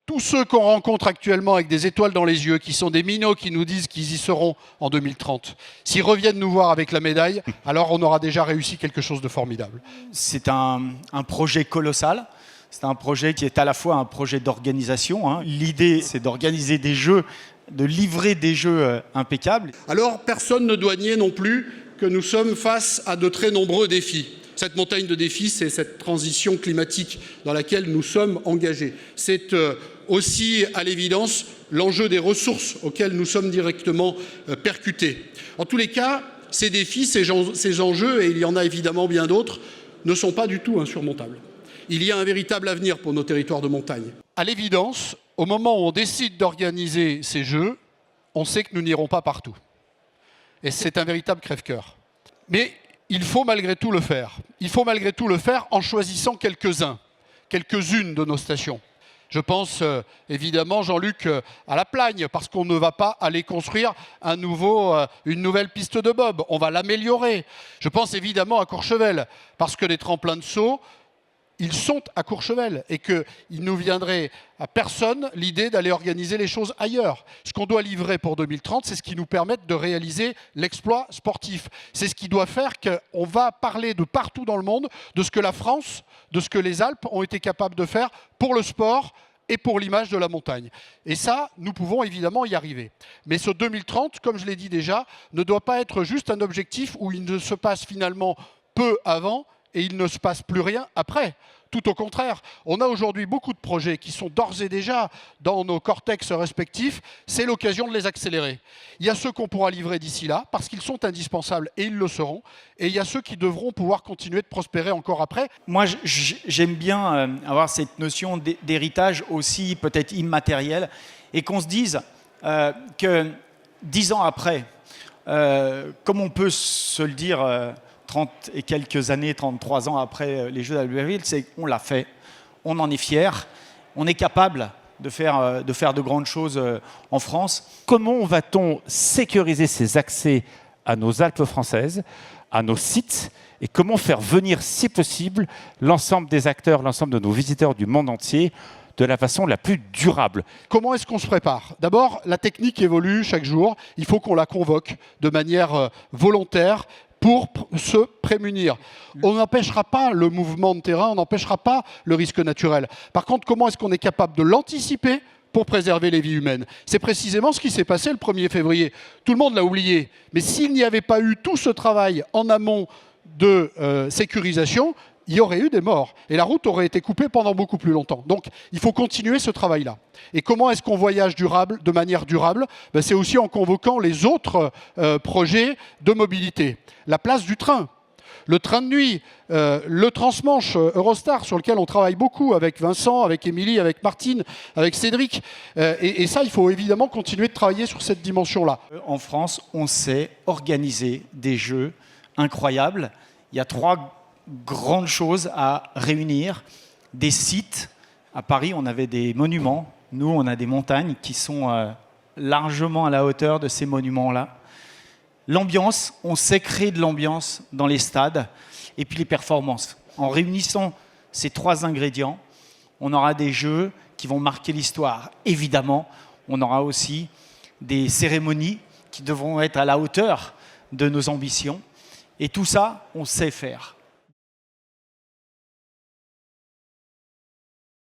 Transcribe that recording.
tous ceux qu'on rencontre actuellement avec des étoiles dans les yeux, qui sont des minots qui nous disent qu'ils y seront en 2030, s'ils reviennent nous voir avec la médaille, alors on aura déjà réussi quelque chose de formidable. C'est un projet colossal. C'est un projet qui est à la fois un projet d'organisation, hein. L'idée, c'est d'organiser des jeux, de livrer des jeux impeccables. Alors, personne ne doit nier non plus que nous sommes face à de très nombreux défis. Cette montagne de défis, c'est cette transition climatique dans laquelle nous sommes engagés. C'est aussi, à l'évidence, l'enjeu des ressources auxquelles nous sommes directement percutés. En tous les cas, ces défis, ces enjeux, et il y en a évidemment bien d'autres, ne sont pas du tout insurmontables. Il y a un véritable avenir pour nos territoires de montagne. À l'évidence, au moment où on décide d'organiser ces Jeux, on sait que nous n'irons pas partout. Et c'est un véritable crève-cœur. Mais il faut malgré tout le faire. Il faut malgré tout le faire en choisissant quelques-unes de nos stations. Je pense évidemment, Jean-Luc, à la Plagne, parce qu'on ne va pas aller construire une nouvelle piste de bob. On va l'améliorer. Je pense évidemment à Courchevel, parce que les tremplins de saut, ils sont à Courchevel et qu'il ne viendrait à personne l'idée d'aller organiser les choses ailleurs. Ce qu'on doit livrer pour 2030, c'est ce qui nous permette de réaliser l'exploit sportif. C'est ce qui doit faire qu'on va parler de partout dans le monde de ce que la France, de ce que les Alpes ont été capables de faire pour le sport et pour l'image de la montagne. Et ça, nous pouvons évidemment y arriver. Mais ce 2030, comme je l'ai dit déjà, ne doit pas être juste un objectif où il ne se passe finalement peu avant et il ne se passe plus rien après. Tout au contraire, on a aujourd'hui beaucoup de projets qui sont d'ores et déjà dans nos cortex respectifs. C'est l'occasion de les accélérer. Il y a ceux qu'on pourra livrer d'ici là, parce qu'ils sont indispensables, et ils le seront. Et il y a ceux qui devront pouvoir continuer de prospérer encore après. Moi, j'aime bien avoir cette notion d'héritage aussi peut-être immatériel, et qu'on se dise que 10 ans après, comme on peut se le dire 30 et quelques années, 33 ans après les Jeux d'Albertville, c'est qu'on l'a fait, on en est fier, on est capable de faire de grandes choses en France. Comment va-t-on sécuriser ces accès à nos Alpes françaises, à nos sites, et comment faire venir, si possible, l'ensemble des acteurs, l'ensemble de nos visiteurs du monde entier de la façon la plus durable? Comment est-ce qu'on se prépare? D'abord, la technique évolue chaque jour. Il faut qu'on la convoque de manière volontaire, pour se prémunir. On n'empêchera pas le mouvement de terrain, on n'empêchera pas le risque naturel. Par contre, comment est-ce qu'on est capable de l'anticiper pour préserver les vies humaines? C'est précisément ce qui s'est passé le 1er février. Tout le monde l'a oublié. Mais s'il n'y avait pas eu tout ce travail en amont de sécurisation, il y aurait eu des morts. Et la route aurait été coupée pendant beaucoup plus longtemps. Donc, il faut continuer ce travail-là. Et comment est-ce qu'on voyage de manière durable? C'est aussi en convoquant les autres projets de mobilité. La place du train, le train de nuit, le transmanche Eurostar sur lequel on travaille beaucoup avec Vincent, avec Émilie, avec Martine, avec Cédric. Et ça, il faut évidemment continuer de travailler sur cette dimension-là. En France, on sait organiser des jeux incroyables. Il y a 3 grandes choses à réunir. Des sites. À Paris, on avait des monuments. Nous, on a des montagnes qui sont largement à la hauteur de ces monuments-là. L'ambiance, on sait créer de l'ambiance dans les stades. Et puis les performances. En réunissant ces 3 ingrédients, on aura des jeux qui vont marquer l'histoire. Évidemment, on aura aussi des cérémonies qui devront être à la hauteur de nos ambitions. Et tout ça, on sait faire.